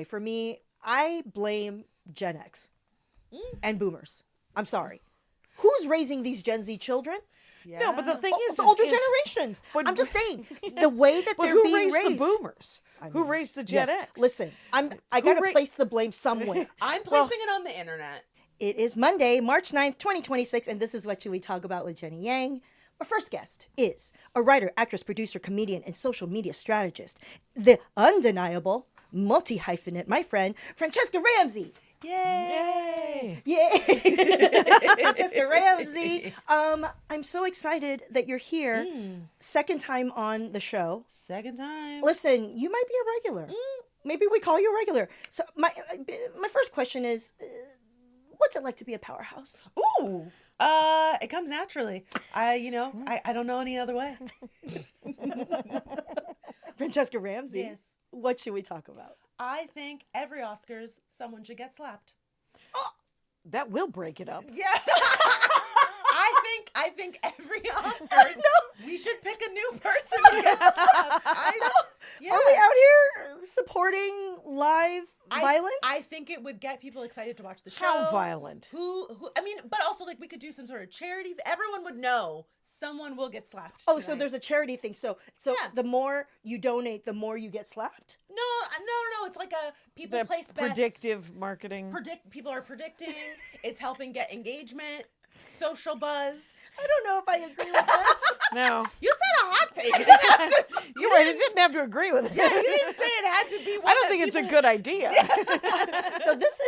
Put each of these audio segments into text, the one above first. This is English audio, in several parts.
for me, I blame Gen X and boomers. I'm sorry. Who's raising these Gen Z children? Yeah. No, but the thing is, the older generations. I'm just saying the way that they're being raised. Who raised the boomers? Who raised the Gen X? Listen, I got to place the blame somewhere. I'm placing it on the internet. It is Monday, March 9th, 2026, and this is What Should We Talk About with Jenny Yang. Our first guest is a writer, actress, producer, comedian, and social media strategist. The undeniable, multi-hyphenate, my friend, Franchesca Ramsey. Yay! Yay! Francesca Ramsey. I'm so excited that you're here. Second time on the show. Second time. Listen, you might be a regular. Maybe we call you a regular. So my first question is, what's it like to be a powerhouse? Ooh. It comes naturally. I don't know any other way. Francesca Ramsey. Yes. What should we talk about? I think every Oscars, someone should get slapped. Oh, that will break it up. Yeah. I think every Oscars, we should pick a new person to get slapped. Yeah. Are we out here supporting live violence? I think it would get people excited to watch the show. How violent? But also like we could do some sort of charity. Everyone would know someone will get slapped. Oh, so there's a charity thing. So the more you donate, the more you get slapped? No. It's like people place bets. Predictive marketing. People are predicting. It's helping get engagement. Social buzz. I don't know if I agree with this. No. You said a hot take. You're right. It didn't have to agree with it. Yeah, you didn't say it had to be one. I don't think it's a good idea. So this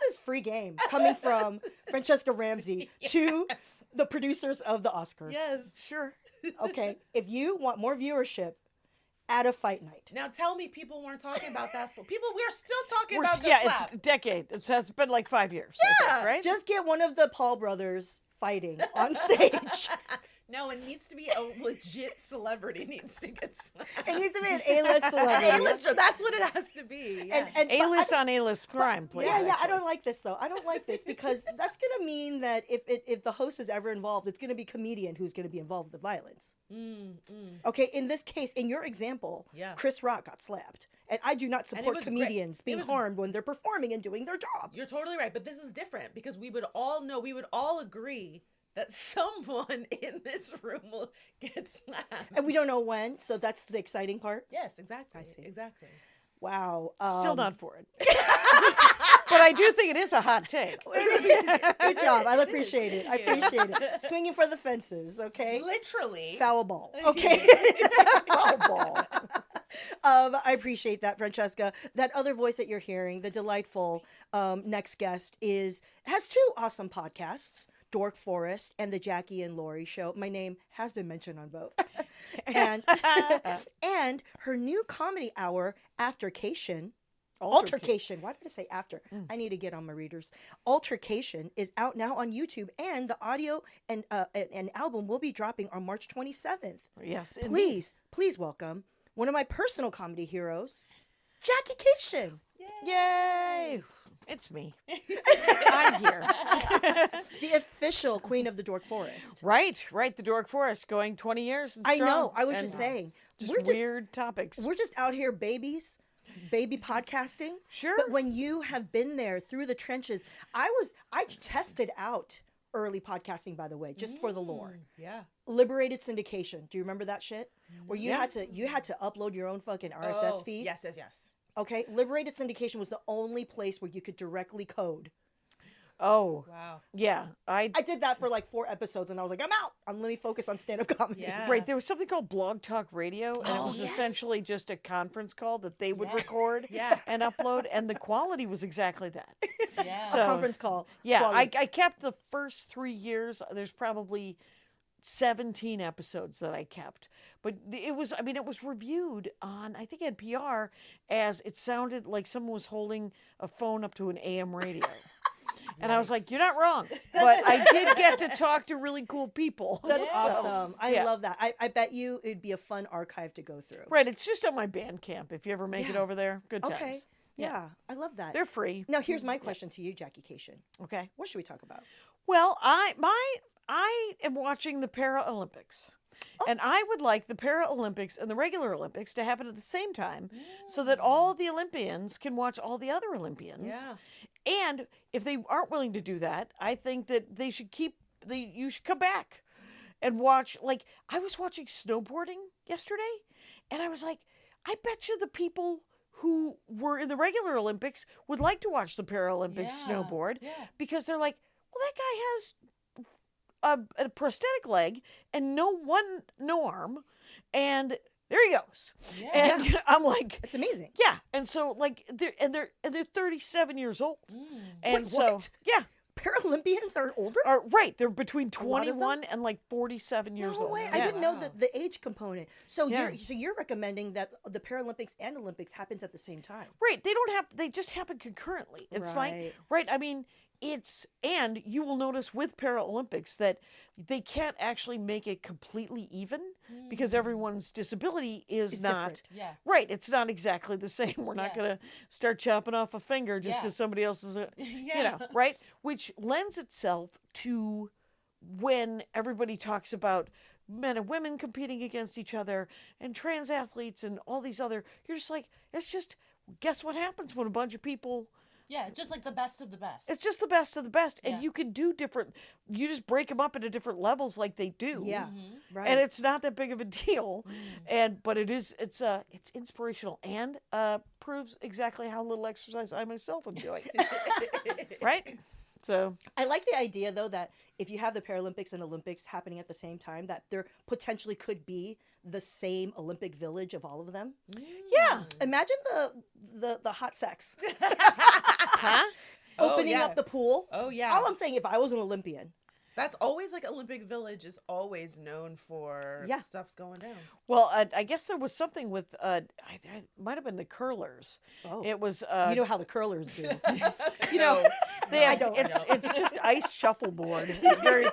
is free game coming from Francesca Ramsey to the producers of the Oscars. Yes. Sure. Okay. If you want more viewership, at a fight night. Now tell me people weren't talking about that. We're still talking about the slap. It's a decade. It has been like 5 years. Yeah. I think, right? Just get one of the Paul brothers fighting on stage. No, it needs to be a legit celebrity needs to get slapped. It needs to be an A-list celebrity. A-lister, that's what it has to be. Yeah. And A-list on A-list crime, please. Yeah, I don't like this though. I don't like this because that's going to mean that if the host is ever involved, it's going to be a comedian who's going to be involved with the violence. Okay, in this case, in your example, Chris Rock got slapped. And I do not support comedians being harmed when they're performing and doing their job. You're totally right, but this is different because we would all agree that someone in this room will get slapped. And we don't know when, so that's the exciting part? Yes, exactly. I see. Exactly. Wow. Still not for it. But I do think it is a hot take. Good job. I appreciate it. I appreciate it. Swinging for the fences, okay? Literally. Foul ball. Okay. Foul ball. I appreciate that, Francesca. That other voice that you're hearing, the delightful next guest, has two awesome podcasts. Dork Forest and the Jackie and Laurie Show. My name has been mentioned on both. and her new comedy hour, Altercation. Why did I say after? I need to get on my readers. Altercation is out now on YouTube, and the audio and album will be dropping on March 27th. Yes, please welcome one of my personal comedy heroes, Jackie.GOT. Yay! It's me. I'm here. The official queen of the Dork Forest. Right. The Dork Forest going 20 years and I strong. know. I was just saying. Weird topics. We're just out here baby podcasting. Sure. But when you have been there through the trenches, I tested out early podcasting, by the way, just for the lore. Yeah. Liberated syndication. Do you remember that shit? Where you had to upload your own fucking RSS feed? Yes. Okay, Liberated Syndication was the only place where you could directly code. Oh. Wow. Yeah. I did that for like 4 episodes and I was like, I'm out. Let me focus on stand-up comedy. Yeah. Right. There was something called Blog Talk Radio, and it was essentially just a conference call that they would record and upload, and the quality was exactly that. Yeah. So, a conference call. Yeah. I kept the first 3 years. There's probably 17 episodes that I kept. But it was reviewed on, I think, NPR as it sounded like someone was holding a phone up to an AM radio. And I was like, you're not wrong. But I did get to talk to really cool people. That's awesome. I love that. I bet you it'd be a fun archive to go through. Right. It's just on my Bandcamp. If you ever make it over there, good times. Okay. Yeah. I love that. They're free. Now, here's my question to you, Jackie.GOT. Okay. What should we talk about? Well, I am watching the Paralympics. And I would like the Paralympics and the regular Olympics to happen at the same time so that all the Olympians can watch all the other Olympians. Yeah. And if they aren't willing to do that, I think that they should you should come back and watch. Like, I was watching snowboarding yesterday, and I was like, I bet you the people who were in the regular Olympics would like to watch the Paralympics snowboard because they're like, well, that guy has a prosthetic leg and no arm, and there he goes. Yeah. And I'm like, It's amazing. yeah. And so like they're 37 years old. And Wait, so what? yeah. Paralympians are older? Right, they're between lot of them? 21 and like 47 years No old. way. Yeah. I didn't know the age component. So Yeah. you're recommending that the Paralympics and Olympics happens at the same time. Right, they just happen concurrently. It's Right. like I mean, and you will notice with Paralympics that they can't actually make it completely even because everyone's disability is not different. Yeah. right. It's not exactly the same. We're not Yeah. going to start chopping off a finger just Yeah. because somebody else is, Yeah. right? Which lends itself to when everybody talks about men and women competing against each other and trans athletes and all these other. You're just like, it's just guess what happens when a bunch of people. Yeah, just like the best of the best. It's just the best of the best, and Yeah. you can do different. You just break them up into different levels, like they do. Yeah. Right. And it's not that big of a deal, but it's inspirational and proves exactly how little exercise I myself am doing. Right? So I like the idea though that if you have the Paralympics and Olympics happening at the same time, that there potentially could be the same Olympic village of all of them. yeah, Imagine the hot sex huh? opening yeah. up the pool. Oh, yeah. All I'm saying, if I was an Olympian, That's always like Olympic Village is always known for Yeah. stuff's going down. Well, I guess there was something with it might have been the curlers. Oh. It was you know how the curlers do. you know, they I have, don't it's just ice shuffleboard. It's very,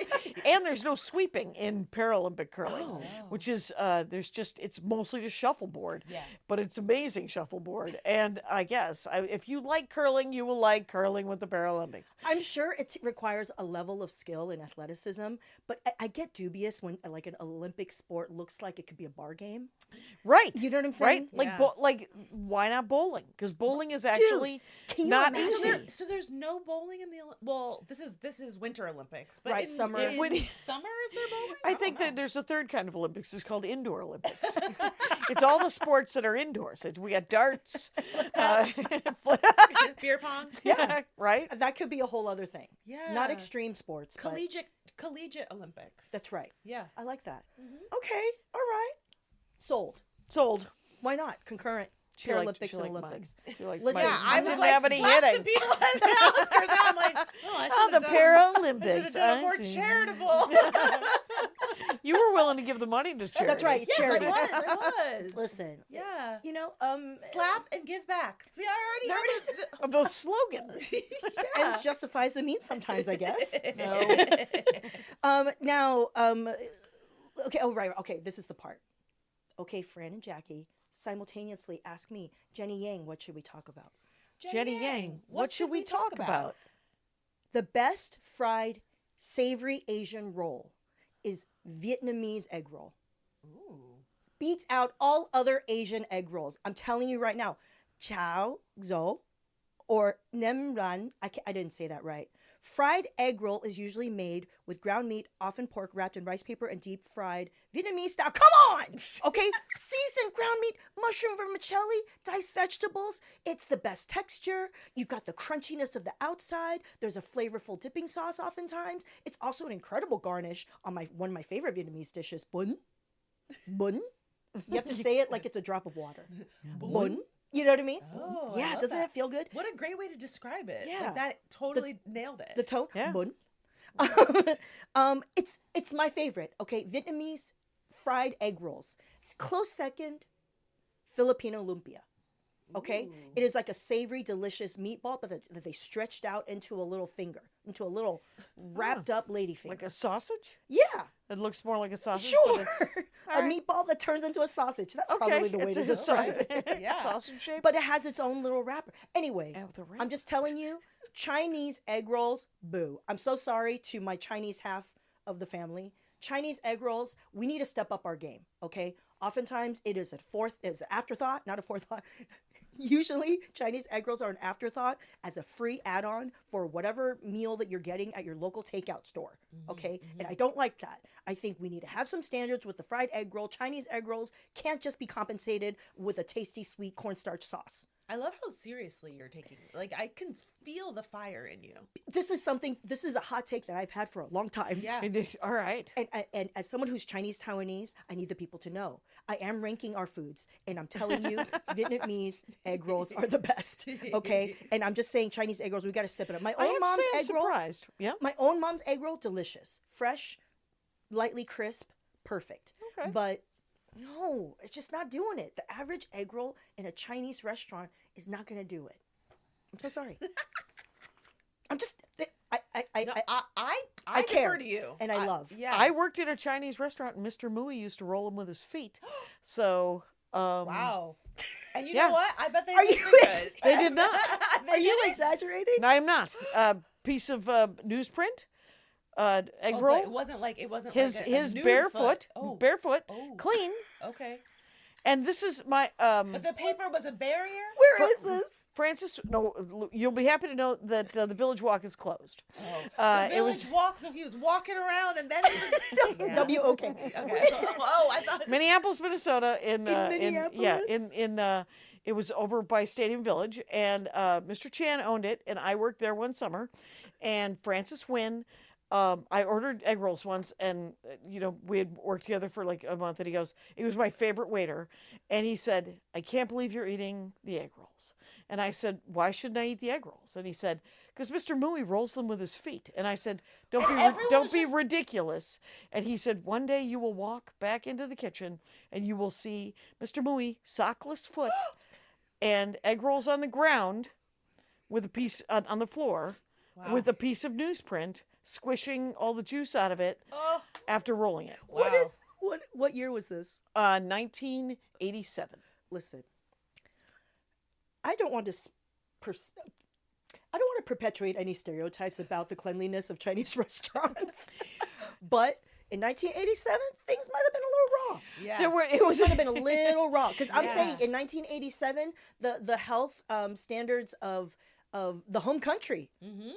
and there's no sweeping in Paralympic curling, which is it's mostly just shuffleboard. Yeah. But it's amazing shuffleboard, and I guess if you like curling, you will like curling with the Paralympics. I'm sure it requires a level of skill and athleticism, but I get dubious when like an Olympic sport looks like it could be a bar game. Right. You know what I'm saying? Right. Like Yeah. like why not bowling? Because bowling is actually can you not imagine? easy. So there's no bowling in the well. This is Winter Olympics, but Right, in, summer. In When- summer is there bowling? I don't think know. that there's a third kind of Olympics. It's called indoor Olympics. It's all the sports that are indoors. We got darts, beer pong. yeah, right. That could be a whole other thing. Yeah. Not extreme sports. but Collegiate Olympics. that's right. Yeah. I like that. Okay. All right. Sold. Sold. Why not? Concurrent She liked- Paralympics she and liked mine. Olympics. She liked Listen, mine. Yeah, I was didn't like have any slap hitting. some people at the Oscars. Now I'm like, oh, I Oh, should've the done- I Paralympics. should have done I more see. charitable. You were willing to give the money to charity. That's right. Yes, Charity. I was. Listen. Yeah. You know, Slap and give back. See, I already have Of those slogans. ends justifies the means sometimes, I guess. No. Okay. Oh, right. Okay. This is the part. Okay, Fran and Jackie simultaneously ask me, Jenny Yang, what should we talk about? Jenny Yang, what should we talk about? The best fried savory Asian roll is Vietnamese egg roll. Beats out all other Asian egg rolls. I'm telling you right now. Chao Zo or Nem Ran. I didn't say that right. Fried egg roll is usually made with ground meat, often pork, wrapped in rice paper and deep fried Vietnamese style. Come on! Okay? Seasoned ground meat, mushroom vermicelli, diced vegetables. It's the best texture. You got the crunchiness of the outside. There's a flavorful dipping sauce oftentimes. It's also an incredible garnish on one of my favorite Vietnamese dishes, bun. Bun. You have to say it like it's a drop of water. Bun. You know what I mean? Oh, I yeah, love doesn't that. it feel good? What a great way to describe it. Yeah. Like, that totally nailed it. The tone, Yeah. bun. It's my favorite. Okay, Vietnamese fried egg rolls. Close second, Filipino lumpia. Okay, it is like a savory, delicious meatball, but that they stretched out into a little finger, into a little wrapped up lady finger. Like a sausage? Yeah, It looks more like a sausage. sure. But it's, A meatball that turns into a sausage. That's okay. probably the way it's to a describe it. Yeah. Sausage shape. But it has its own little wrapper. Anyway, Oh, the I'm just telling you, Chinese egg rolls, boo. I'm so sorry to my Chinese half of the family. Chinese egg rolls, we need to step up our game, okay? Oftentimes it is an afterthought, not a forethought. Usually Chinese egg rolls are an afterthought as a free add-on for whatever meal that you're getting at your local takeout store, okay? And I don't like that. I think we need to have some standards with the fried egg roll. Chinese egg rolls can't just be compensated with a tasty sweet cornstarch sauce. I love how seriously you're taking it. Like, I can feel the fire in you. This is a hot take that I've had for a long time. Yeah. All right. And as someone who's Chinese Taiwanese, I need the people to know I am ranking our foods, and I'm telling you, Vietnamese egg rolls are the best. Okay, and I'm just saying Chinese egg rolls. We got to step it up. My I own have to mom's say I'm egg roll. surprised. Yeah. My own mom's egg roll, delicious, fresh, lightly crisp, perfect. Okay. But no, it's just not doing it. The average egg roll in a Chinese restaurant is not going to do it. I'm so sorry. I'm just. I care defer to you. and I love. Yeah. I worked at a Chinese restaurant, and Mr. Mui used to roll them with his feet. So, Wow. And you Yeah. know what? I bet they Are tasted you good. they did not. Are you exaggerating? No, I'm not. Piece of newsprint, egg Oh, but roll. it wasn't like His a his nude barefoot, foot. Oh, barefoot, Oh. clean. okay. And this is my But the paper was a barrier. Where is this? Francis. No, you'll be happy to know that the Village Walk is closed. The It was village walk, so he was walking around, and then he was. Yeah. Okay. Okay. So, I thought. Minneapolis, Minnesota. In Minneapolis? it was over by Stadium Village, and Mr. Chan owned it, and I worked there one summer, and Francis Wynn. I ordered egg rolls once, and we had worked together for like a month, and he was my favorite waiter, and he said, "I can't believe you're eating the egg rolls." And I said, "Why shouldn't I eat the egg rolls?" And he said, "Because Mr. Mui rolls them with his feet." And I said, "Don't everyone be was ridiculous." And he said, "One day you will walk back into the kitchen, and you will see Mr. Mui sockless foot and egg rolls on the ground with a piece on the floor with a piece of newsprint." Squishing all the juice out of it after rolling it. What year was this? 1987. Listen, I don't want to perpetuate any stereotypes about the cleanliness of Chinese restaurants, but in 1987, things might have been a little raw. Yeah. It might have been a little raw because I'm saying in 1987, the health standards of the home country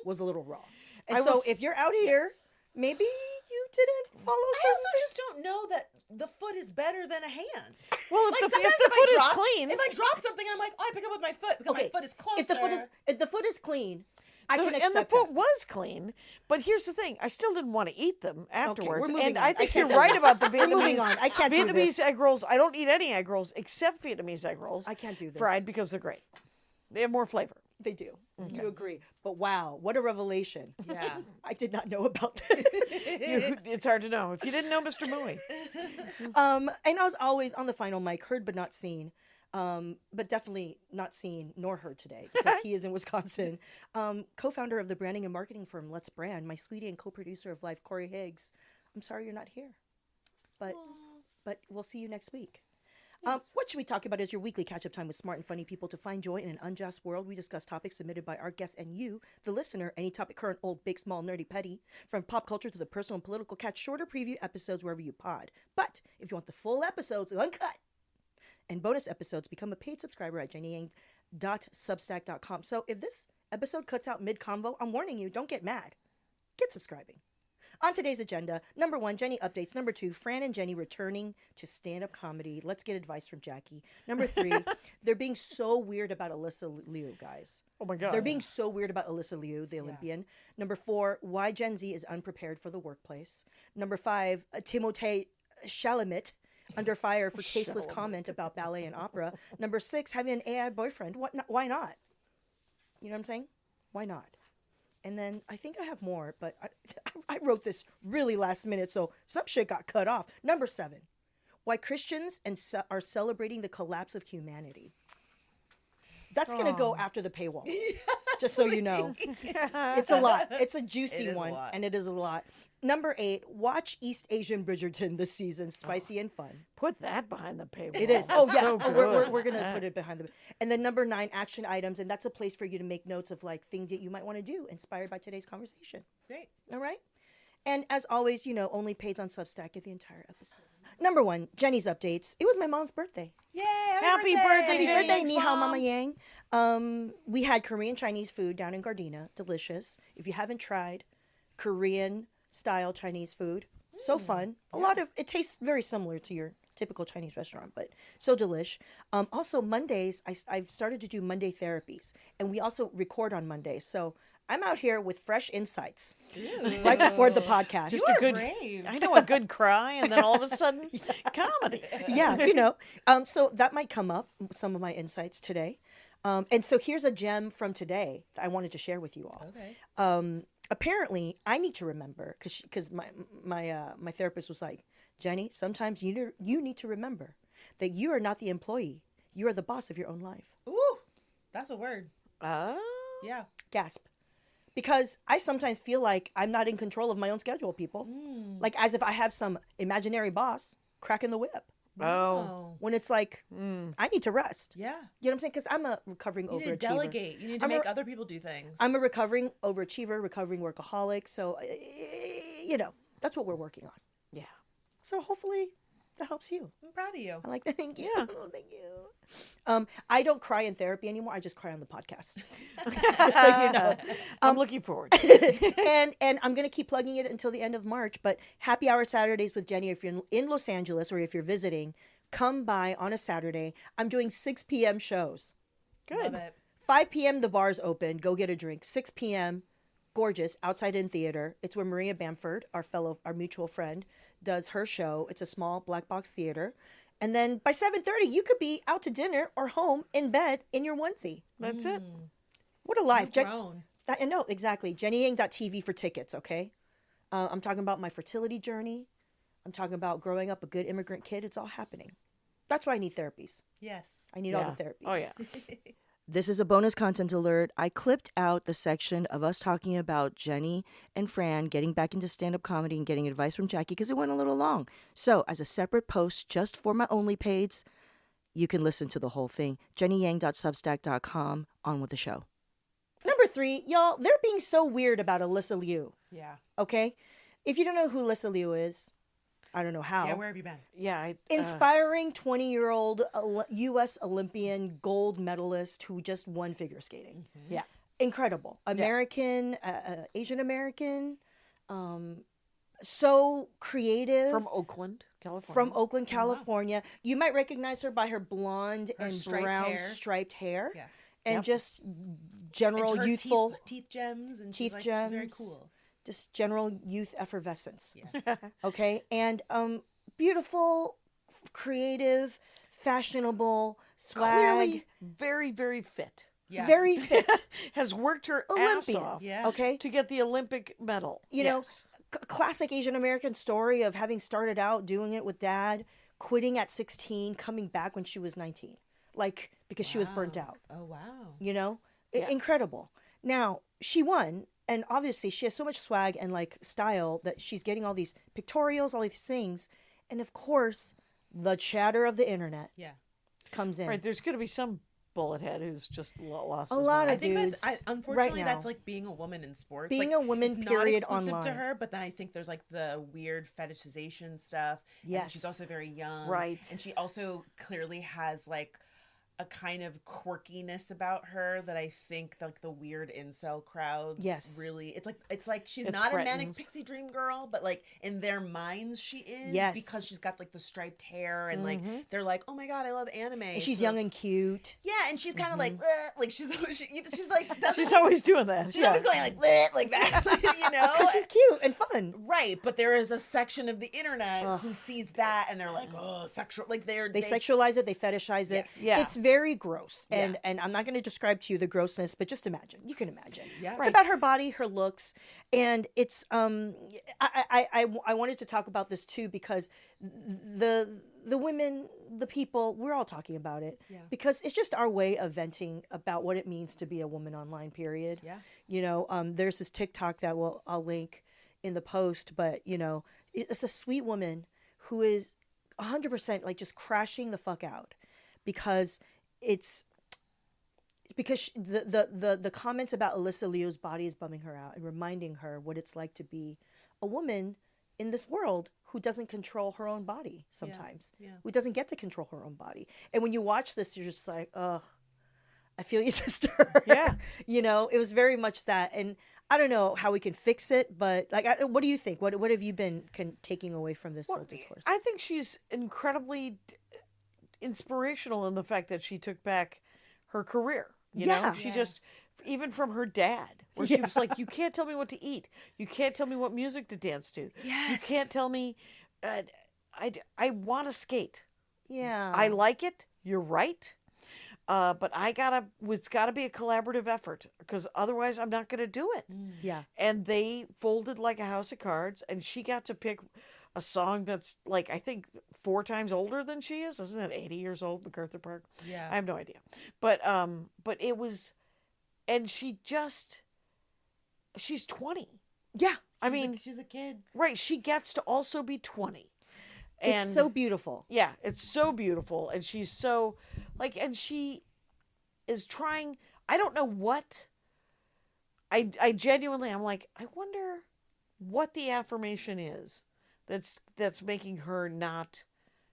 was a little raw. And if you're out here, maybe you didn't follow. I also just don't know that the foot is better than a hand. Well, Like if the sometimes foot is drop, clean, if I drop something and I'm like, I pick up with my foot because my foot is closer. If the foot is clean, I can accept and the foot that. was clean. But here's the thing: I still didn't want to eat them afterwards. moving And on. I I think can't you're do right this. about the We're moving Vietnamese. on. I can't do Vietnamese this. egg rolls. I don't eat any egg rolls except Vietnamese egg rolls. I can't do this. Fried because they're great. They have more flavor. They do. You agree. But wow, what a revelation. Yeah. I did not know about this. It's hard to know if you didn't know Mr. Mui. And I was always on the final mic, heard but not seen. But definitely not seen nor heard today because he is in Wisconsin. Co-founder of the branding and marketing firm Let's Brand, my sweetie and co-producer of Life, Corey Higgs. I'm sorry you're not here. But we'll see you next week. What should we talk about is your weekly catch-up time with smart and funny people to find joy in an unjust world. We discuss topics submitted by our guests and you, the listener. Any topic, current, old, big, small, nerdy, petty. From pop culture to the personal and political. Catch shorter preview episodes wherever you pod. But if you want the full episodes, uncut, and bonus episodes, become a paid subscriber at jennyang.substack.com. So if this episode cuts out mid-convo, I'm warning you, don't get mad. Get subscribing. On today's agenda, number 1, Jenny updates. Number 2, Fran and Jenny returning to stand-up comedy. Let's get advice from Jackie. Number 3, they're being so weird about Alyssa Liu, guys. Oh my God. They're being so weird about Alyssa Liu, the Olympian. Number 4, why Gen Z is unprepared for the workplace. Number 5, Timothée Chalamet under fire for tasteless comment about ballet and opera. Number 6, having an AI boyfriend. Why not? You know what I'm saying? Why not? And then I think I have more, but I wrote this really last minute, so some shit got cut off. Number 7, why Christians are celebrating the collapse of humanity. That's going to go after the paywall, just so you know. It's a lot. It's a juicy one, and it is a lot. Number 8, watch East Asian Bridgerton this season. Spicy and fun. Put that behind the paywall. It is. That's Yes. so We're good. going to put it behind the... And then number 9, action items. And that's a place for you to make notes of like things that you might want to do inspired by today's conversation. Great. All right? And as always, only pays on Substack at the entire episode. Number 1, Jenny's updates. It was my mom's birthday. Yay! Happy birthday, Happy Jenny. birthday, Thanks, ni hao, Mom. Mama Yang. We had Korean Chinese food down in Gardena. Delicious. If you haven't tried Korean style Chinese food, so fun. It tastes very similar to your typical Chinese restaurant, but so delish. Also, Mondays, I've started to do Monday therapies, and we also record on Mondays. So I'm out here with fresh insights right before the podcast. Just a good, brave. I know, a good cry, and then all of a sudden, comedy. Yeah. So that might come up, some of my insights today. And so here's a gem from today that I wanted to share with you all. Okay. Apparently, I need to remember because my therapist was like, Jenny, sometimes you need to remember that you are not the employee. You are the boss of your own life. Ooh, that's a word. Oh. Yeah. Gasp. Because I sometimes feel like I'm not in control of my own schedule, people. Like as if I have some imaginary boss cracking the whip. Oh. When it's like, I need to rest. Yeah. You know what I'm saying? Because I'm a recovering You need overachiever. to delegate. You need to make other people do things. I'm a recovering overachiever, recovering workaholic. So, that's what we're working on. Yeah. So hopefully that helps you. I'm proud of you. I like that. Thank you. Yeah. Thank you. I don't cry in therapy anymore. I just cry on the podcast. Just so you know. I'm looking forward to it. And I'm going to keep plugging it until the end of March. But happy hour Saturdays with Jenny. If you're in Los Angeles or if you're visiting, come by on a Saturday. I'm doing 6 p.m. shows. Good. Love it. 5 p.m. the bar's open. Go get a drink. 6 p.m. gorgeous outside in theater. It's where Maria Bamford, our mutual friend, does her show. It's a small black box theater. And then by 7:30, you could be out to dinner or home in bed in your onesie. That's it. What a life. You've grown. I know, exactly. JennyYang.tv for tickets, okay? I'm talking about my fertility journey. I'm talking about growing up a good immigrant kid. It's all happening. That's why I need therapies. Yes. I need all the therapies. Oh, yeah. This is a bonus content alert. I clipped out the section of us talking about Jenny and Fran getting back into stand-up comedy and getting advice from Jackie because it went a little long. So as a separate post just for my OnlyPaids, you can listen to the whole thing. JennyYang.substack.com. On with the show. Number 3, y'all, they're being so weird about Alyssa Liu, Yeah. okay? If you don't know who Alyssa Liu is, I don't know how. Yeah, where have you been? Yeah. Inspiring 20-year-old U.S. Olympian gold medalist who just won figure skating. Yeah. Incredible. American, Asian American, so creative. From Oakland, California. From Oakland, California. You might recognize her by her blonde Her and striped brown hair. striped hair. Yeah. And just general And her youthful, teeth gems and teeth she's very gems. cool. just general youth effervescence. Yeah. Okay. And beautiful, creative, fashionable, swag. Clearly very, very fit. Yeah. Very fit. Has worked her ass Olympian. off Yeah. Okay. to get the Olympic medal. You know, classic Asian American story of having started out doing it with dad, quitting at 16, coming back when she was 19. Like, because she was burnt out. Oh, wow. You know? Yeah. Incredible. Now, she won. And obviously, she has so much swag and like style that she's getting all these pictorials, all these things. And of course, the chatter of the internet Yeah. comes in. Right, there's going to be some bullet head who's just lost A his lot mind. of I think dudes that's unfortunately right that's now. like being a woman in sports. Being Like, a woman, it's period, not exclusive to online. her, but then I think there's like the weird fetishization stuff. And Yes. she's also very young. Right. And she also clearly has like a kind of quirkiness about her that I think like the weird incel crowd Yes. really it's like she's It not a manic threatens. pixie dream girl, but like in their minds she is Yes. because she's got like the striped hair and like they're like, oh my god, I love anime. And she's So- young and cute. yeah, and she's kind of like she's like doesn't- She's always doing that. she's always going like "Bleh," like that, you know. Because she's cute and fun. Right, but there is a section of the internet who sees that and they're like, oh, sexual, like they Sexualize it, they fetishize it. Yes. Yeah. It's very gross. And Yeah. and I'm not going to describe to you the grossness, but just imagine. You can imagine. Yeah. It's Right. about her body, her looks, and it's I wanted to talk about this too because the women, the people, we're all talking about it because it's just our way of venting about what it means to be a woman online, period. Yeah. You know, there's this TikTok that I'll link in the post, but you know, it's a sweet woman who is 100% like just crashing the fuck out because the comments about Alyssa Liu's body is bumming her out and reminding her what it's like to be a woman in this world who doesn't control her own body sometimes, who doesn't get to control her own body. And when you watch this, you're just like, oh, I feel you, sister. Yeah. You know, it was very much that. And I don't know how we can fix it, but like, what do you think? What have you been taking away from this whole discourse? I think she's incredibly inspirational in the fact that she took back her career. You know, she just, even from her dad, where she was like, you can't tell me what to eat. You can't tell me what music to dance to. Yes. You can't tell me, I want to skate. Yeah. I like it. You're right. But it's gotta be a collaborative effort, because otherwise I'm not gonna do it. Yeah. And they folded like a house of cards, and she got to pick a song that's like, I think 4 times older than she is. Isn't it 80 years old, MacArthur Park? Yeah. I have no idea. But it was, and she's 20. Yeah. I mean, she's a kid. right. She gets to also be 20. It's so beautiful. Yeah, it's so beautiful. And she's so, like, and she is trying, I don't know what, I genuinely, I'm like, I wonder what the affirmation is that's making her not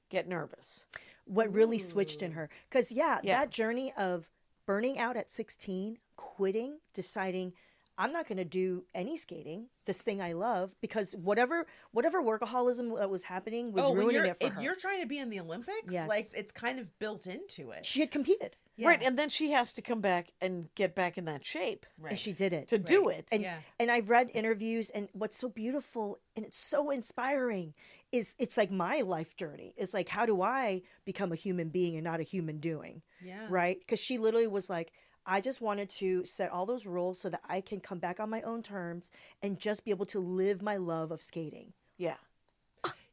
get nervous. What really switched in her. Because, that journey of burning out at 16, quitting, deciding, I'm not going to do any skating, this thing I love, because whatever workaholism that was happening was ruining it for her. If you're trying to be in the Olympics, like, it's kind of built into it. She had competed. Yeah. Right, and then she has to come back and get back in that shape. Right. And she did it. To do it. And I've read interviews, and what's so beautiful and it's so inspiring is it's like my life journey. It's like, how do I become a human being and not a human doing? Yeah. Right? Because she literally was like, I just wanted to set all those rules so that I can come back on my own terms and just be able to live my love of skating. Yeah.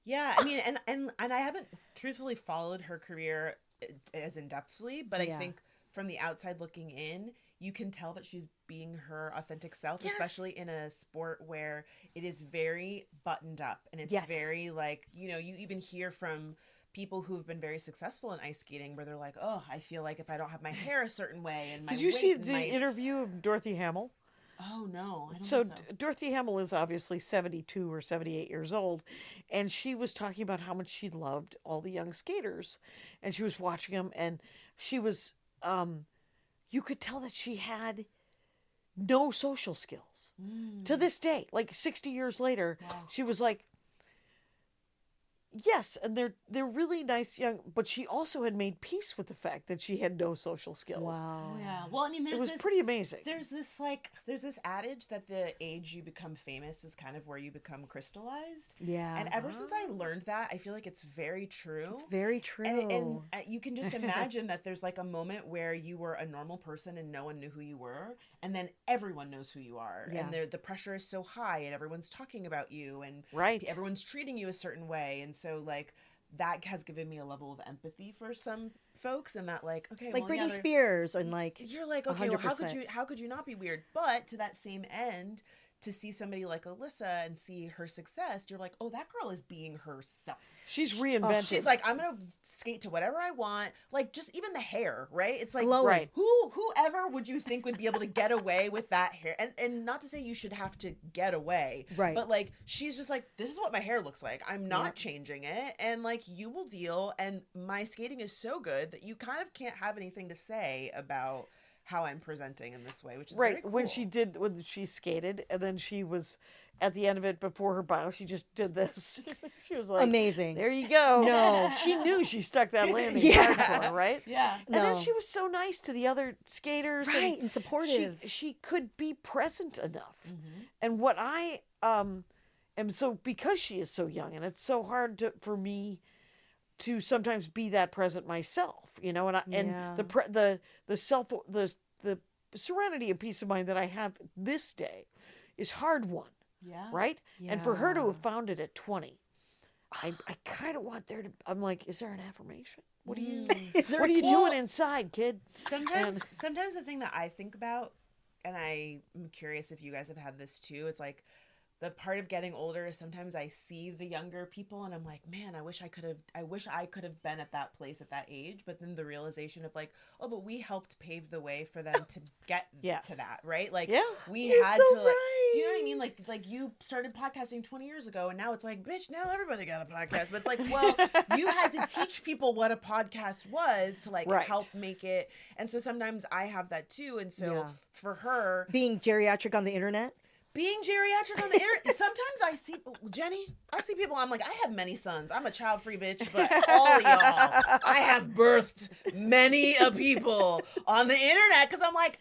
Yeah, I mean, and I haven't truthfully followed her career as in-depthly, but I think from the outside looking in, you can tell that she's being her authentic self, especially in a sport where it is very buttoned up, and it's very, like, you know, you even hear from people who've been very successful in ice skating where they're like, oh, I feel like if I don't have my hair a certain way and my Did you see the interview of Dorothy Hamill? Oh, no. I don't So think so. Dorothy Hamill is obviously 72 or 78 years old, and she was talking about how much she loved all the young skaters, and she was watching them, and she was, you could tell that she had no social skills. To this day, like 60 years later, she was like, yes, and they're really nice young, but she also had made peace with the fact that she had no social skills. Wow. Yeah. Well, I mean, It was pretty amazing. There's this adage that the age you become famous is kind of where you become crystallized. Yeah. And ever since I learned that, I feel like it's very true. It's very true. And you can just imagine that there's like a moment where you were a normal person and no one knew who you were, and then everyone knows who you are. Yeah. And the pressure is so high, and everyone's talking about you, and everyone's treating you a certain way. And so, like, that has given me a level of empathy for some folks, and that, like, okay, like well, Britney Spears, and like, you're like, okay, well, 100%. how could you not be weird? But to that same end, to see somebody like Alyssa and see her success, you're like, oh, that girl is being herself. She's reinvented. She's like, I'm gonna skate to whatever I want. Like, just even the hair, right? It's like, glowing. Whoever would you think would be able to get away with that hair? And not to say you should have to get away, right? But like, she's just like, this is what my hair looks like. I'm not changing it, and like, you will deal. And my skating is so good that you kind of can't have anything to say about how I'm presenting in this way, which is very cool. When she skated, and then she was at the end of it before her bow, she just did this. She was like, amazing. There you go. No, she knew she stuck that landing hardcore, right? Yeah. And then she was so nice to the other skaters, and supportive. She could be present enough. Mm-hmm. And what I am so, because she is so young, and it's so hard for me to sometimes be that present myself, you know, and the serenity and peace of mind that I have this day is hard won. Yeah. Right. Yeah. And for her to have found it at 20, I kind of want there to, I'm like, is there an affirmation? What are you doing inside, kid? Sometimes the thing that I think about, and I'm curious if you guys have had this too, it's like, the part of getting older is sometimes I see the younger people and I'm like, man, I wish I could have been at that place at that age. But then the realization of like, oh, but we helped pave the way for them to get to that, right? Like we You're had so to like, right. do you know what I mean? Like you started podcasting 20 years ago and now it's like, bitch, now everybody got a podcast. But it's like, well, you had to teach people what a podcast was to like help make it. And so sometimes I have that too. And so for her, being geriatric on the internet. Being geriatric on the internet, sometimes I see people, I'm like, I have many sons. I'm a child-free bitch, but all of y'all, I have birthed many a people on the internet because I'm like,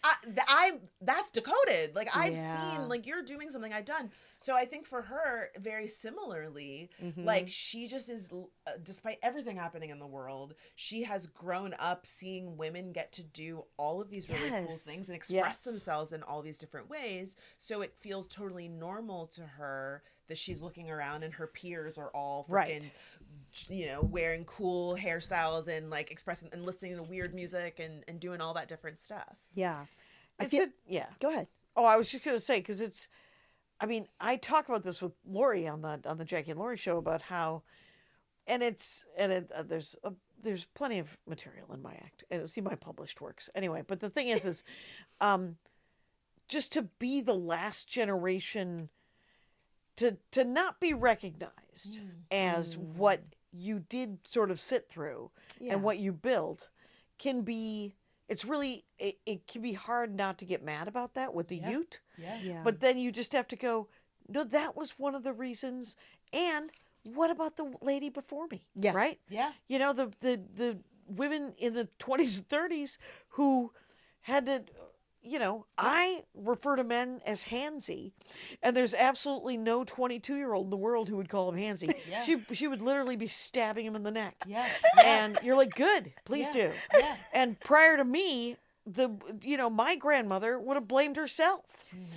that's decoded. Like, I've seen, like, you're doing something I've done. So I think for her, very similarly, like, she just is, despite everything happening in the world, she has grown up seeing women get to do all of these really cool things and express themselves in all these different ways. So it feels totally normal to her that she's looking around and her peers are all freaking, you know, wearing cool hairstyles and like expressing and listening to weird music and doing all that different stuff. Yeah. Go ahead. Oh, I was just going to say, because it's, I mean, I talk about this with Lori on the Jackie and Lori show about how, there's plenty of material in my act and see my published works anyway. But the thing is just to be the last generation to not be recognized as what you did sort of sit through and what you built can be, it's really, it can be hard not to get mad about that with the Ute. Yeah. But then you just have to go, no, that was one of the reasons. And what about the lady before me? Yeah. Right? Yeah. You know, the women in the 20s and 30s who had to, you know, I refer to men as handsy, and there's absolutely no 22-year-old in the world who would call him handsy. Yeah. She would literally be stabbing him in the neck. Yeah. And you're like, good, please do. Yeah. And prior to me, my grandmother would have blamed herself.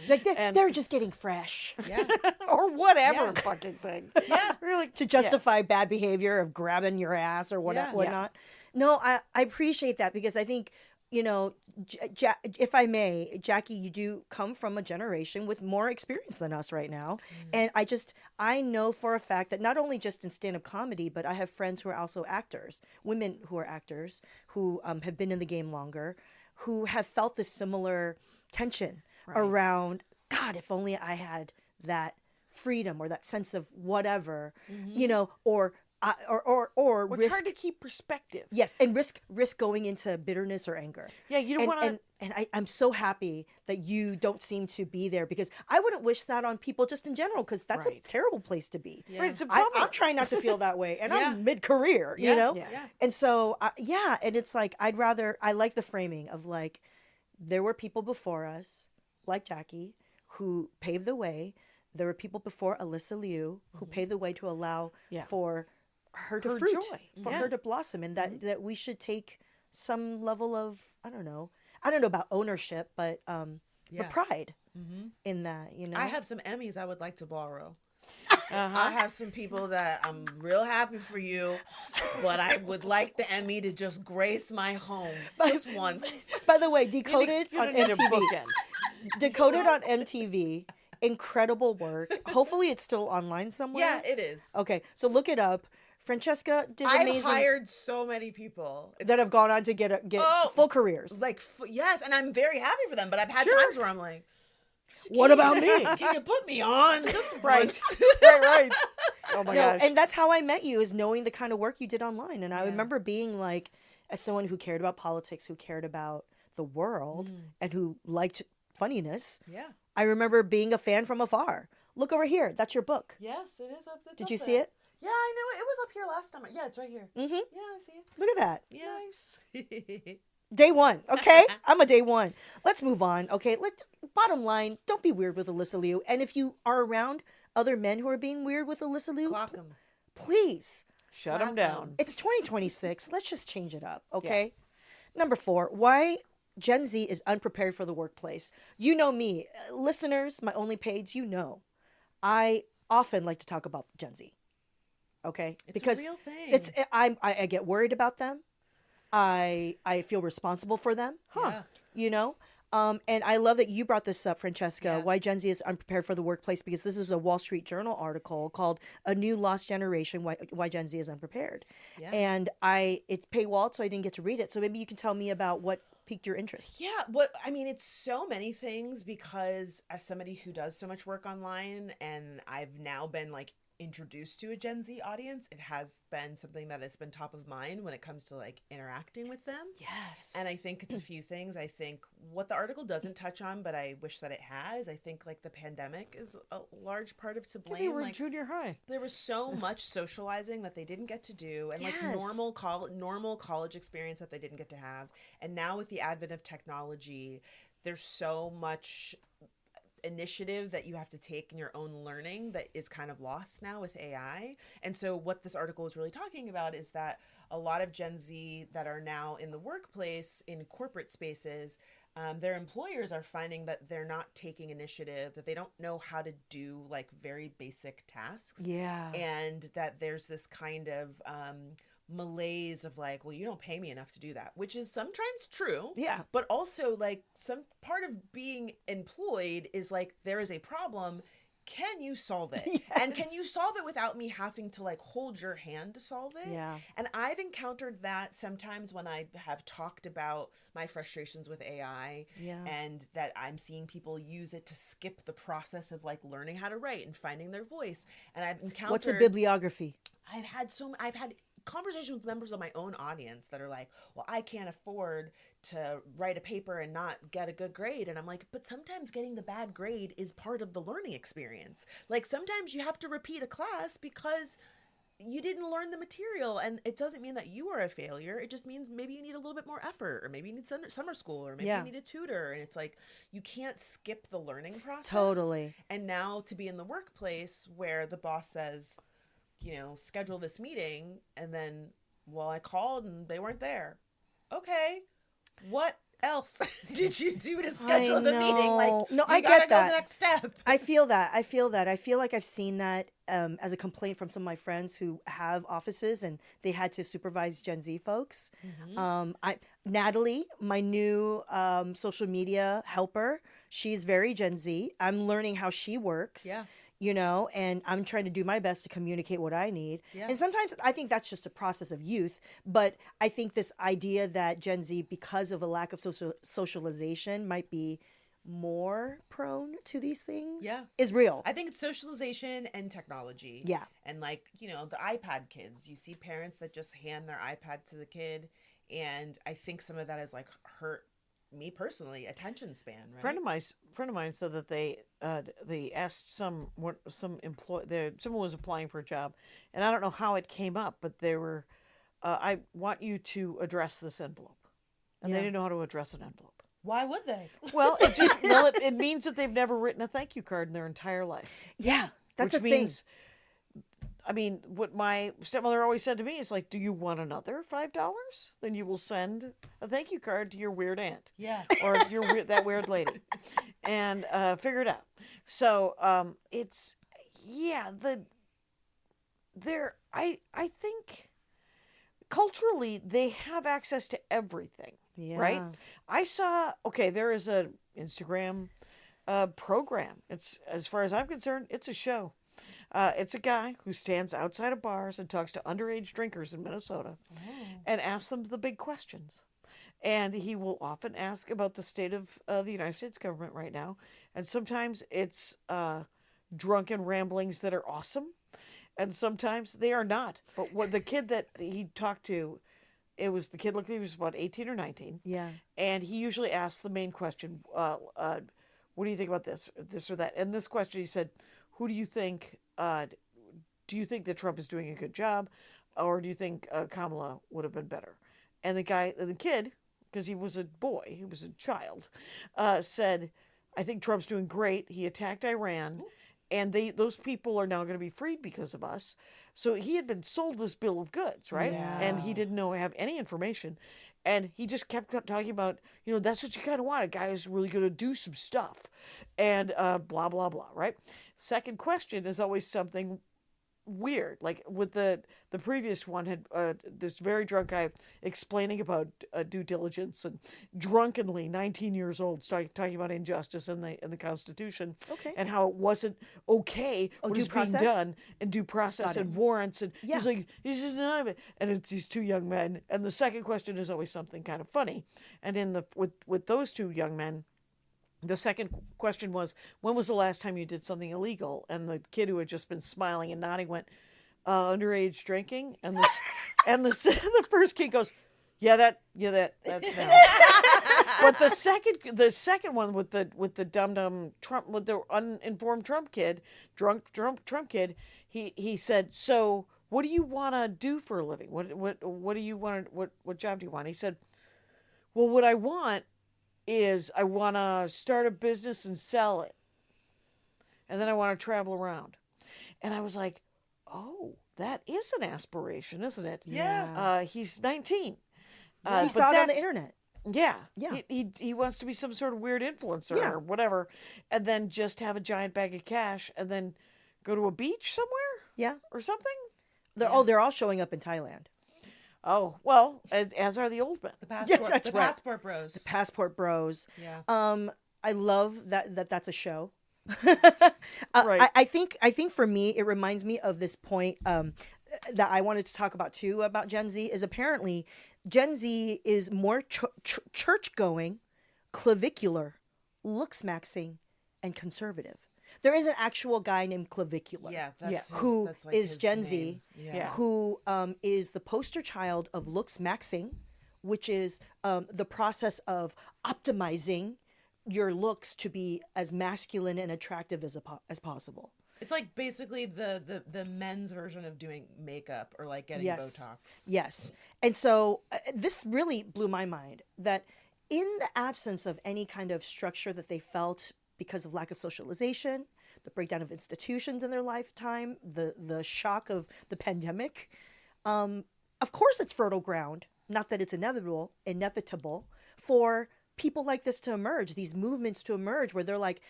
Like they're just getting fresh. Yeah. Or whatever fucking thing. Yeah. Really, To justify bad behavior of grabbing your ass or whatnot. No, I appreciate that because I think, you know, if I may, Jackie, you do come from a generation with more experience than us right now. And I know for a fact that not only just in stand-up comedy, but I have friends who are also actors, women who are actors, who have been in the game longer, who have felt this similar tension around, God, if only I had that freedom or that sense of whatever, you know, or it's risk. hard to keep perspective. Yes, and risk going into bitterness or anger. Yeah, you don't want to. And I'm so happy that you don't seem to be there because I wouldn't wish that on people just in general because that's a terrible place to be. Yeah. Right, it's a bummer. I'm trying not to feel that way, and I'm mid-career, you know? Yeah. And so, and it's like, I like the framing of like, there were people before us, like Jackie, who paved the way. There were people before Alyssa Liu who paved the way to allow for her to fruit, for her to blossom, and that we should take some level of, I don't know about ownership, but pride in that, you know? I have some Emmys I would like to borrow. I have some people that I'm real happy for you, but I would like the Emmy to just grace my home just once. By the way, Decoded You on don't need a MTV. bookend. Decoded on MTV. Incredible work. Hopefully it's still online somewhere. Yeah, it is. Okay, so look it up. Franchesca did amazing. I've hired so many people that have gone on to get full careers. Like, yes, and I'm very happy for them, but I've had times where I'm like, what about me? Can you put me on? Just Right. once. right. Oh my gosh. And that's how I met you, is knowing the kind of work you did online. And I remember being like, as someone who cared about politics, who cared about the world, and who liked funniness. Yeah. I remember being a fan from afar. Look over here. That's your book. Yes, it is up there. Did you see it? Yeah, I know it. It was up here last time. Yeah, it's right here. Mm-hmm. Yeah, I see it. Look at that. Yeah. Nice. Day one, okay? I'm a day one. Let's move on, okay? Bottom line, don't be weird with Alyssa Liu. And if you are around other men who are being weird with Alyssa Liu, Clock 'em. please. Shut them down. It's 2026. Let's just change it up, okay? Number 4, why Gen Z is unprepared for the workplace. You know me. Listeners, my OnlyPaids, you know. I often like to talk about Gen Z, okay? It's a real thing. I get worried about them. I feel responsible for them. Yeah. You know, And I love that you brought this up, Franchesca, Yeah. why Gen Z is unprepared for the workplace, because this is a Wall Street Journal article called A New Lost Generation, Why Gen Z is Unprepared. Yeah. And it's paywalled, so I didn't get to read it. So maybe you can tell me about what piqued your interest. Yeah, it's so many things, because as somebody who does so much work online, and I've now been like introduced to a Gen Z audience, it has been something that has been top of mind when it comes to like interacting with them. Yes. And I think it's a few things. I think what the article doesn't touch on, but I wish that it has, I think like the pandemic is a large part of to blame. They were in like, junior high. there was so much socializing that they didn't get to do, and like Yes. normal college experience that they didn't get to have. And now with the advent of technology, there's so much initiative that you have to take in your own learning that is kind of lost now with AI. And so what this article is really talking about is that a lot of Gen Z that are now in the workplace, in corporate spaces, their employers are finding that they're not taking initiative, that they don't know how to do like very basic tasks. Yeah. And that there's this kind of malaise of like, well, you don't pay me enough to do that, which is sometimes true. Yeah. But also like some part of being employed is like, there is a problem. Can you solve it? Yes. And can you solve it without me having to like hold your hand to solve it? Yeah. And I've encountered that sometimes when I have talked about my frustrations with AI, Yeah. and that I'm seeing people use it to skip the process of like learning how to write and finding their voice. And I've encountered What's a bibliography? I've had conversations with members of my own audience that are like, well, I can't afford to write a paper and not get a good grade. And I'm like, but sometimes getting the bad grade is part of the learning experience. Like sometimes you have to repeat a class because you didn't learn the material, and it doesn't mean that you are a failure. It just means maybe you need a little bit more effort, or maybe you need summer school, or maybe Yeah. you need a tutor. And it's like, you can't skip the learning process. Totally. And now to be in the workplace where the boss says, schedule this meeting, and then, well, I called and they weren't there. Okay, what else did you do to schedule the meeting? Like, No, you I gotta get go that. the next step. I feel that. I feel like I've seen that as a complaint from some of my friends who have offices and they had to supervise Gen Z folks. Natalie, my new social media helper, she's very Gen Z. I'm learning how she works. Yeah. And I'm trying to do my best to communicate what I need. Yeah. And sometimes I think that's just a process of youth. But I think this idea that Gen Z, because of a lack of socialization, might be more prone to these things is real. I think it's socialization and technology. Yeah. And like, the iPad kids, you see parents that just hand their iPad to the kid. And I think some of that is like hurt me personally, attention span, right? Friend of mine said that they asked someone was applying for a job, and I don't know how it came up, but they were, I want you to address this envelope, and they didn't know how to address an envelope. Why would they? Well, it means that they've never written a thank you card in their entire life. Yeah, that's which a means, thing. I mean, what my stepmother always said to me is like, do you want another $5? Then you will send a thank you card to your weird aunt. Yeah. Or that weird lady. And figure it out. So I think culturally they have access to everything. Yeah. Right? I saw, there is a Instagram program. It's, as far as I'm concerned, it's a show. It's a guy who stands outside of bars and talks to underage drinkers in Minnesota and asks them the big questions. And he will often ask about the state of the United States government right now. And sometimes it's drunken ramblings that are awesome. And sometimes they are not. But what the kid that he talked to, the kid looked like he was about 18 or 19. Yeah. And he usually asks the main question, what do you think about this or that? And this question, he said, who do you think, do you think that Trump is doing a good job? Or do you think Kamala would have been better? And the kid, because he was a boy, he was a child, said, I think Trump's doing great. He attacked Iran. And those people are now going to be freed because of us. So he had been sold this bill of goods, right? Yeah. And he didn't have any information. And he just kept talking about, that's what you kind of want. A guy who's really going to do some stuff. And blah, blah, blah, right? Second question is always something weird. Like with the previous one had this very drunk guy explaining about due diligence and drunkenly 19 years old talking about injustice in the Constitution and how it wasn't okay what is being done and due process and warrants and he's like he's just none of it, and it's these two young men, and the second question is always something kind of funny, and in the with those two young men, the second question was, when was the last time you did something illegal? And the kid who had just been smiling and nodding went, underage drinking. And this, the first kid goes, that's now. But the second one with the dumb Trump, with the uninformed Trump kid, drunk Trump kid, he said, so what do you want to do for a living? What do you want? What job do you want? He said, well, what I want is I want to start a business and sell it. And then I want to travel around. And I was like, oh, that is an aspiration, isn't it? Yeah. He's 19. He saw it on the internet. Yeah. Yeah. He wants to be some sort of weird influencer or whatever, and then just have a giant bag of cash and then go to a beach somewhere? Yeah. Or something? They're all showing up in Thailand. Oh, well, as are the old men. The passport, that's the right. passport bros. The Passport Bros. Yeah. I love that's a show. Right. I think for me it reminds me of this point that I wanted to talk about too about Gen Z is apparently Gen Z is more church going, clavicular, looks maxing, and conservative. There is an actual guy named Clavicular. Yeah, that's who that's like is his Gen name. Z, Yeah. who is the poster child of looks maxing, which is the process of optimizing your looks to be as masculine and attractive as possible. It's like basically the men's version of doing makeup or like getting Botox. Yes. And so this really blew my mind that in the absence of any kind of structure that they felt because of lack of socialization, the breakdown of institutions in their lifetime, the shock of the pandemic, of course it's fertile ground, not that it's inevitable for people like this to emerge, these movements to emerge where they're like,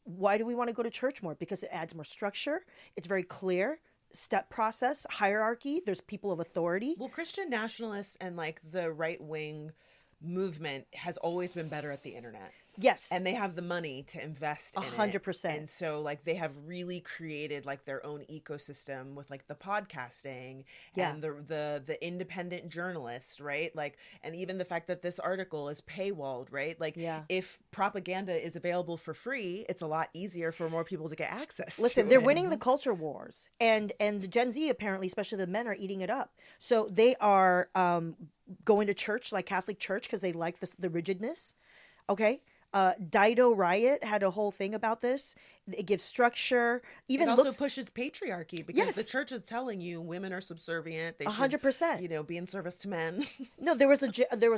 why do we want to go to church more? Because it adds more structure. It's very clear. Step process, hierarchy. There's people of authority. Well, Christian nationalists and like the right wing movement has always been better at the internet. Yes. And they have the money to invest in 100%. it. And so like they have really created like their own ecosystem with like the podcasting and the independent journalist, right? Like, and even the fact that this article is paywalled, right? Like if propaganda is available for free, it's a lot easier for more people to get access Listen, to they're it. winning the culture wars, and the Gen Z apparently, especially the men, are eating it up. So they are going to church, like Catholic church, because they like the rigidness. Okay. Dido Riot had a whole thing about this. It gives structure. Even it also looks pushes patriarchy because the church is telling you women are subservient. They 100%. should, be in service to men. No, there was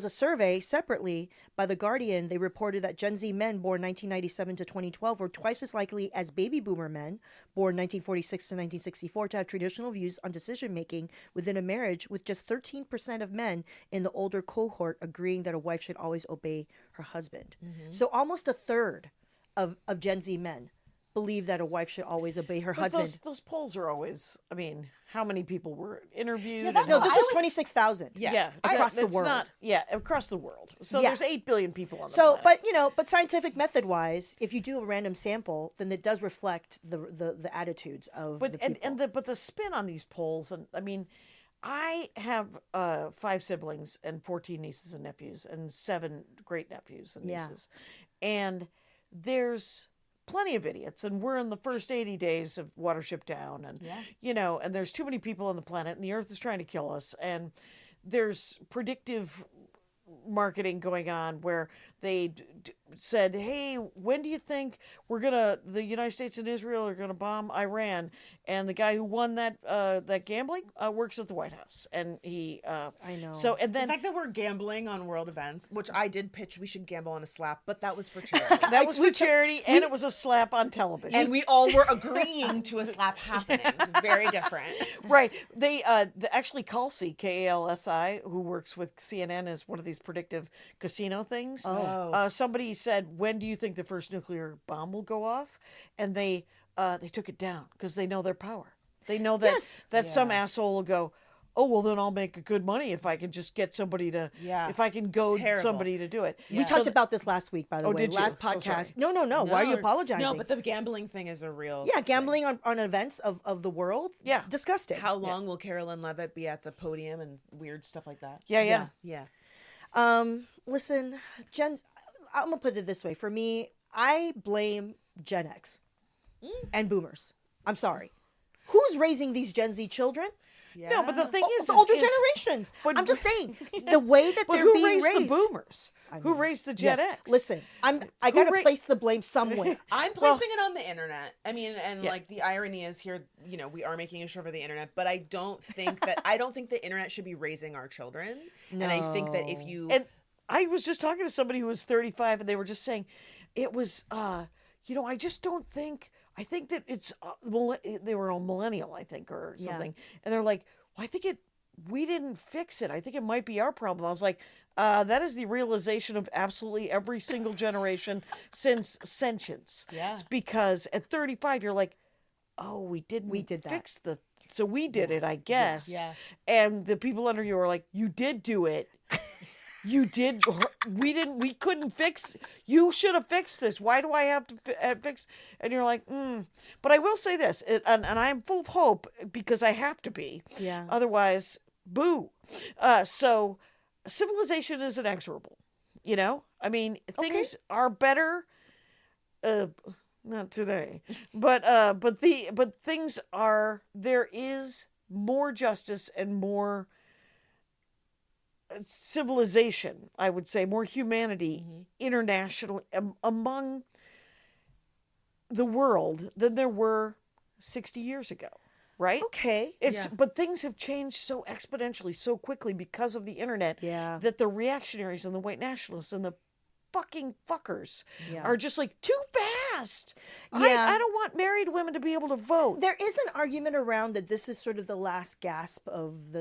a survey separately by The Guardian. They reported that Gen Z men born 1997 to 2012 were twice as likely as baby boomer men born 1946 to 1964 to have traditional views on decision making within a marriage, with just 13% of men in the older cohort agreeing that a wife should always obey her husband. Mm-hmm. So almost a third of Gen Z men believe that a wife should always obey her husband. Those polls are always, I mean, how many people were interviewed? No, this was 26,000. Yeah. Across the world. Across the world. So there's 8 billion people on the planet. But scientific method wise, if you do a random sample, then it does reflect the attitudes of the people. But the spin on these polls, and I mean, I have 5 siblings and 14 nieces and nephews and 7 great nephews and nieces. And there's plenty of idiots, and we're in the first 80 days of Watership Down, and and there's too many people on the planet, and the earth is trying to kill us, and there's predictive marketing going on where they said, hey, when do you think the United States and Israel are gonna bomb Iran? And the guy who won that gambling works at the White House, and he I know. So, and then the fact that we're gambling on world events, which I did pitch, we should gamble on a slap, but that was for charity. that was for charity, and it was a slap on television. And we all were agreeing to a slap happening. It's very different. Right. They actually Kalsi, Kalsi, who works with CNN as one of these predictive casino things. Somebody said, when do you think the first nuclear bomb will go off? And they took it down because they know their power. They know that Yes. some asshole will go, oh, well, then I'll make good money if I can just get somebody to, if I can goad somebody to do it. We talked about this last week, by the way. did you? Last So sorry. podcast. No. Why are you apologizing? No, but the gambling thing is a real yeah, gambling on events of the world. Yeah. Disgusting. How long will Carolyn Levitt be at the podium and weird stuff like that? Yeah. Listen, I'm going to put it this way. For me, I blame Gen X and boomers. I'm sorry. Who's raising these Gen Z children? Yeah. No, but the thing is the older generations. I'm just saying, the way that they're who being raised the boomers? Who raised the Gen X? Listen, I got to place the blame somewhere. I'm placing it on the internet. I mean, and like the irony is here, you know, we are making a show for the internet, but I don't think the internet should be raising our children. No. And I think that if you I was just talking to somebody who was 35 and they were just saying it was you know, I just don't think I think that it's they were a millennial, I think, or something. And they're like, well, I think we didn't fix it. I think it might be our problem. I was like, that is the realization of absolutely every single generation since sentience. Yeah. Because at 35, you're like, oh, we did fix so we did it, I guess. Yeah. And the people under you are like, you did do it. You did. We couldn't fix. You should have fixed this. Why do I have to fix? And you're like, But I will say this, and I'm full of hope because I have to be. Yeah. Otherwise, boo. So civilization is inexorable. You know, I mean, things are better. Not today, but things are. There is more justice and more civilization, I would say, more humanity internationally among the world than there were 60 years ago, right? Okay. But things have changed so exponentially, so quickly because of the internet that the reactionaries and the white nationalists and the fucking fuckers are just like, too fast. I don't want married women to be able to vote. There is an argument around that this is sort of the last gasp of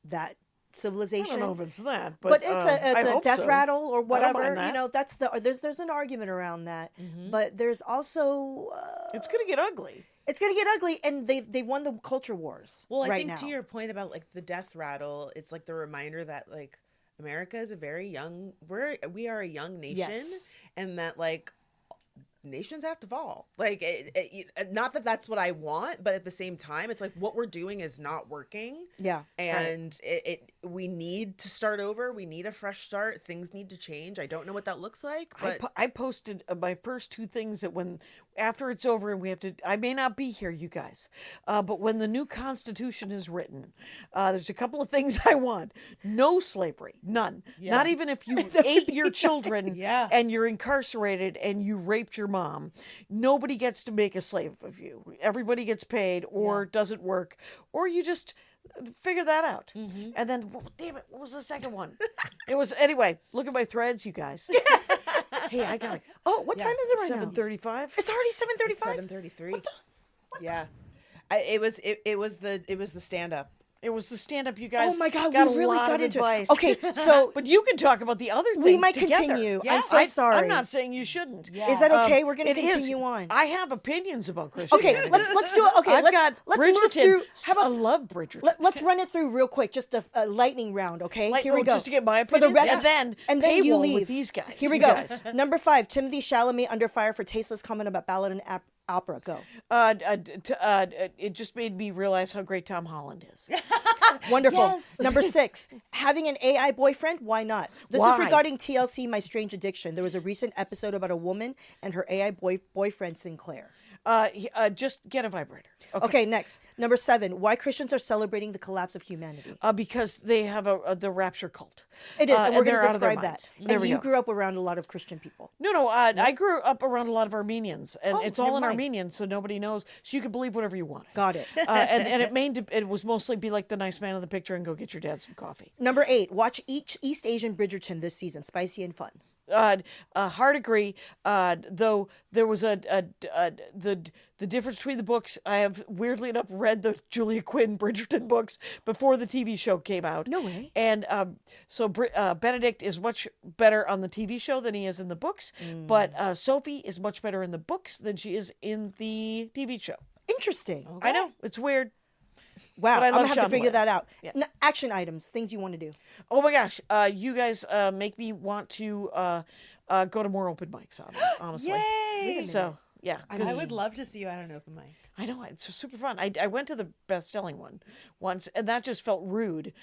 that civilization. I don't know if it's that, but it's a death rattle or I don't whatever. mind that. You know, there's an argument around that. But there's also it's gonna get ugly. It's gonna get ugly, and they won the culture wars. Well, I right think now. to your point about like the death rattle, it's like the reminder that like America is a very young. We are a young nation, and that like nations have to fall. Like, not that that's what I want, but at the same time, it's like what we're doing is not working. Yeah, and we need to start over. We need a fresh start. Things need to change. I don't know what that looks like. But I posted my first two things that after it's over and we have to, I may not be here, you guys, but when the new Constitution is written, there's a couple of things I want. No slavery, none. Yeah. Not even if you ate your children and you're incarcerated and you raped your mom. Nobody gets to make a slave of you. Everybody gets paid or doesn't work, or you just figure that out. And then, damn it, what was the second one? It was, anyway, look at my threads, you guys. Hey, I got it. Oh, what time is it right now? 7:35. It's already 7:35. 7:33. Yeah, it was the stand up. It was the stand-up, you guys. Oh my God, got we really got into advice. Okay, so but you can talk about the other things. We might together. continue. Yeah, I'm so sorry. I'm not saying you shouldn't. Yeah. Is that okay? We're going to it continue is. on. I have opinions about Christianity. Okay, let's do it. Okay, let's Bridgerton. move through. How about, I love Bridgerton. Let's run it through real quick, just a lightning round. Okay, here we go. Just to get my opinions, for the rest, and then you paywall leave with these guys. Here we go. Number 5, Timothée Chalamet under fire for tasteless comment about ballad and opera. Go. It just made me realize how great Tom Holland is. Wonderful. Yes. Number 6, having an AI boyfriend. Why not? This is regarding TLC, My Strange Addiction. There was a recent episode about a woman and her AI boyfriend Sinclair. Just get a vibrator. Okay, next. Number 7, why Christians are celebrating the collapse of humanity. Because they have the rapture cult. It is, and we're going to they're out of their describe that. minds. And you grew up around a lot of Christian people. No, I grew up around a lot of Armenians, and it's all never in mind. Armenian, so nobody knows. So you can believe whatever you want. Got it. And it was mostly be like the nice man in the picture and go get your dad some coffee. Number 8, watch East Asian Bridgerton this season. Spicy and fun. Hard agree. Though there was the difference between the books. I have weirdly enough read the Julia Quinn Bridgerton books before the TV show came out. No way. And so Benedict is much better on the TV show than he is in the books. But Sophie is much better in the books than she is in the TV show. Interesting. I know it's weird. Wow, But I I'm gonna love have to figure Chalamet. that out. Yeah. Action items, things you want to do. Oh my gosh, you guys make me want to go to more open mics. Honestly, Yay! so yeah, I 'cause would love to see you at an open mic. I know it's super fun. I went to the best-selling one once, and that just felt rude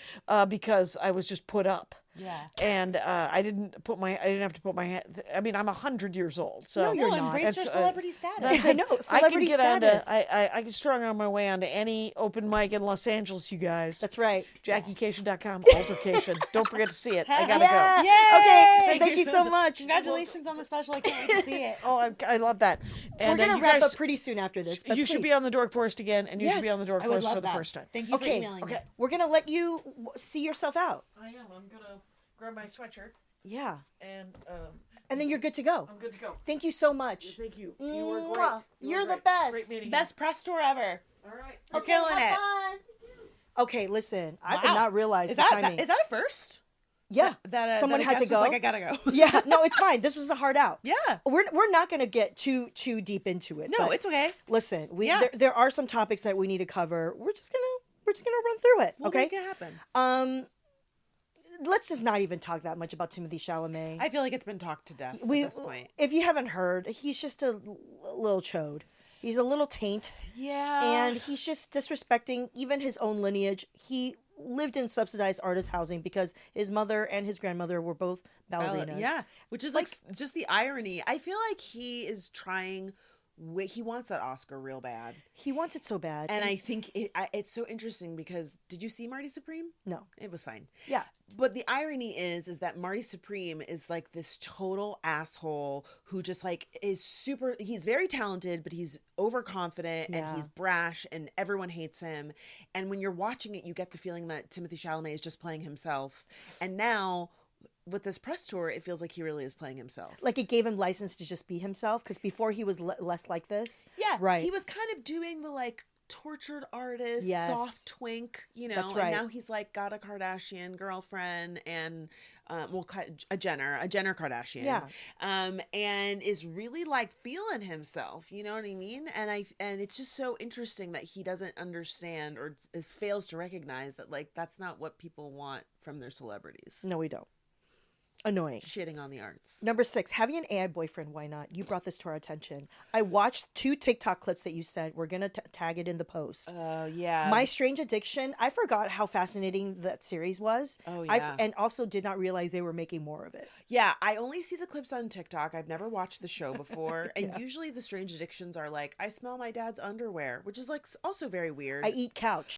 because I was just put up. Yeah. And I didn't have to put my hand. I mean, I'm 100 years old, so No, you're Well, not. embrace That's, your celebrity status. that's I it. know, I can celebrity get status. onto. I can strong on my way onto any open mic in Los Angeles. You guys. That's right. JackieKation.com. Altercation. Don't forget to see it. I gotta Yeah. go. Okay. Yay! Thank you so much. Congratulations on the special. I can't wait to see it. Oh, I love that. And We're gonna you wrap guys, up pretty soon after this. But you should be please. on the Dork Forest again, and you should be Yes, on the Dork I would Forest love for the that. first time. Thank you for Okay. emailing me. Okay. We're gonna let you see yourself out. I am. I'm gonna grab my sweatshirt Yeah. and And then you're good to go. I'm good to go. Thank you so much. Thank you. You were great. Mwah. You were You're the great. best. Great meeting you. Best press tour ever. All right. We're killing it. Okay, listen. I did Wow. not realize Is the that, timing. is that a first? Yeah. That Someone that a had to guest was go. Like, I gotta go. Yeah. No, it's fine. This was a hard out. Yeah. We're not gonna get too deep into it. No, but it's okay. listen. Yeah. There are some topics that we need to cover. We're just gonna run through it. We'll Okay. make it happen. Let's just not even talk that much about Timothée Chalamet. I feel like it's been talked to death at this point. If you haven't heard, he's just a little chode. He's a little taint. Yeah. And he's just disrespecting even his own lineage. He lived in subsidized artist housing because his mother and his grandmother were both ballerinas. Yeah. Which is like just the irony. I feel like he is trying. He wants that Oscar real bad. He wants it so bad. And I think it's so interesting because did you see Marty Supreme? No. It was fine. Yeah. But the irony is that Marty Supreme is like this total asshole who just like is super. He's very talented, but he's overconfident and he's brash, and everyone hates him. And when you're watching it, you get the feeling that Timothée Chalamet is just playing himself. And now, with this press tour, it feels like he really is playing himself. Like it gave him license to just be himself because before he was less like this. Yeah, right. He was kind of doing the like tortured artist, Yes. soft twink, you know. That's right. And now he's like got a Kardashian girlfriend and a Jenner Kardashian. Yeah. And is really like feeling himself. You know what I mean? And it's just so interesting that he doesn't understand or fails to recognize that like that's not what people want from their celebrities. No, we don't. Annoying. Shitting on the arts. Number 6, having an AI boyfriend. Why not? You brought this to our attention. I watched 2 TikTok clips that you sent. We're going to tag it in the post. Oh, yeah. My Strange Addiction. I forgot how fascinating that series was. Oh, yeah. And also did not realize they were making more of it. Yeah, I only see the clips on TikTok. I've never watched the show before. And usually the strange addictions are like, I smell my dad's underwear, which is like also very weird. I eat couch.